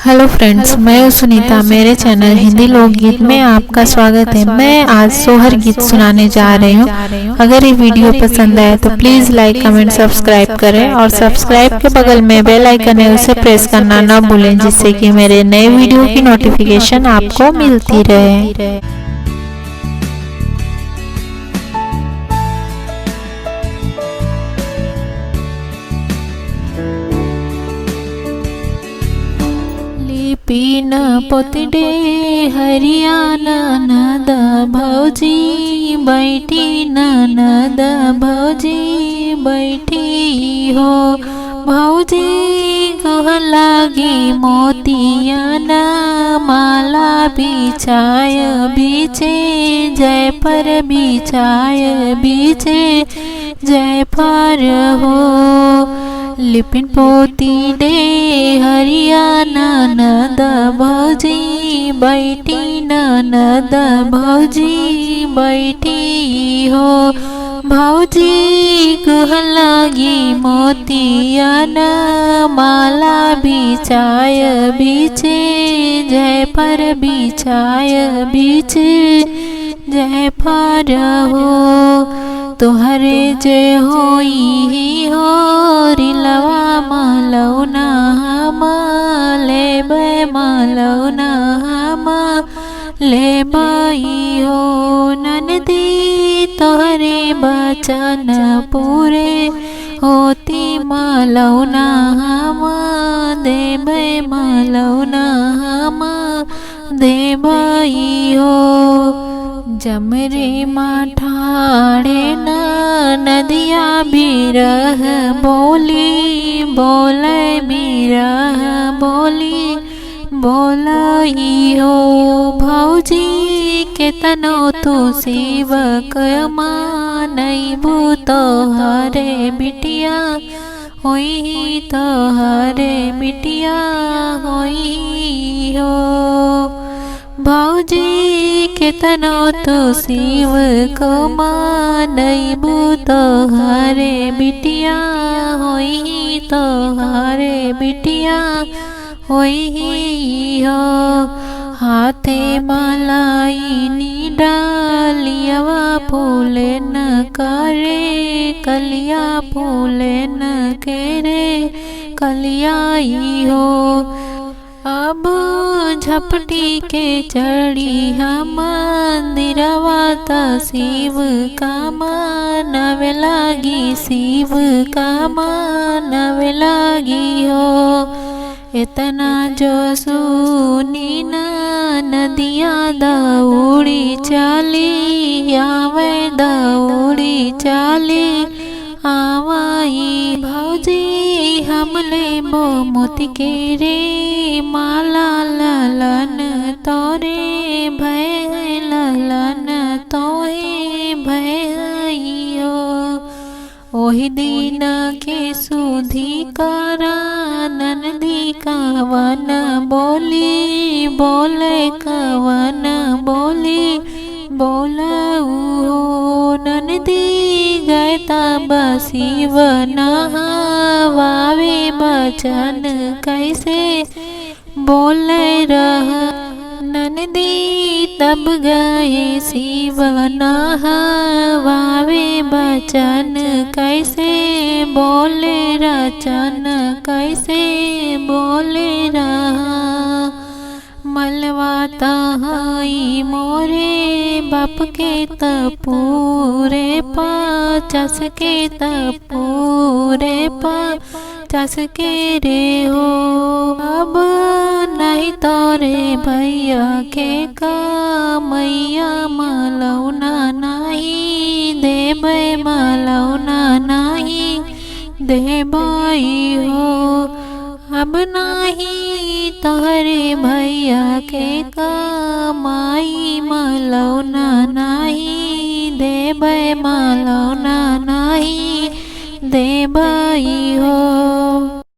Hello friends, मैं हूं सुनीता। मेरे चैनल हिंदी लोकगीत में आपका स्वागत है। मैं आज सोहर गीत सुनाने जा रही हूं। अगर ये वीडियो पसंद आए तो प्लीज़ लाइक, कमेंट, सब्सक्राइब करें और सब्सक्राइब के बगल में बेल आइकन है, उसे प्रेस करना ना भूलें, जिससे कि मेरे नए वीडियो की नोटिफिकेशन आपको मिलती रहे। पीन पोतडे हरियाणा नद भौजी बैठी, ननद भौजी बैठी हो। भौजी कह लागी मोतियाना माला बिछाय बीचे, जय पर बिछाय बीचे, जय पर हो। लिपिन पोती डे हरियाणा नद भौजी बैठी, ननद भौजी बैठी हो। भौजी कह लागी मोतियाना माला बिछाय बीचे, जय पर बिछाय बीचे, जय पर हो। तोहरे जय होई हो रिलवा मलौना लेबै, मलौना लेबै हो। ननदी तोहरे बचन पूरे होती, मलौना देबै, मलौना देबै हो। जमरे माठाड़े नदिया बिरह बोली, बोले बिरह बोली बोलई हो। भौजी केतनो तू सेवक मानैबू, तोहरे बिटिया होई, तोहरे बिटिया होई हो। भौजी केतनो तो शिव को मानैबू, तोहरे बिटिया होई, तोहरे बिटिया होई हो। हाथे मलाई डालियावा फूले न करे, कलिया फूले न केरे कलियाई हो। अब झपटी के चढ़ी हम मंदिरवा, त शिव का मानवे लागी, शिव का मानवे लागी हो। इतना जो सुनी नदिया दौड़ी चली आवे, दौड़ी चली आवाई। भौजी हमले बो मोती के रे माला, ललन तोरे भय, ललन तोहे भय हो। ओही दिन के सुधी करा ननदी कवन बोली, बोले कवन बोली बोलऊ हो। ननदी गए तब शिव नहावे, बचन कैसे बोले रह। ननदी तब गए शिव नहावे, बचन कैसे बोले, रचन कैसे बोले रहा। मलवा तहाई मोरे बाप के तपूरे पा, चस के तपूरे पा चस के रे हो। अब नहीं तोरे भैया के मैया मलौना नहीं देबै, मलौना नहीं देबै हो। अब नाही तोहरे भैया के माई मलौना नहीं देबै, मलौना नहीं देबै हो।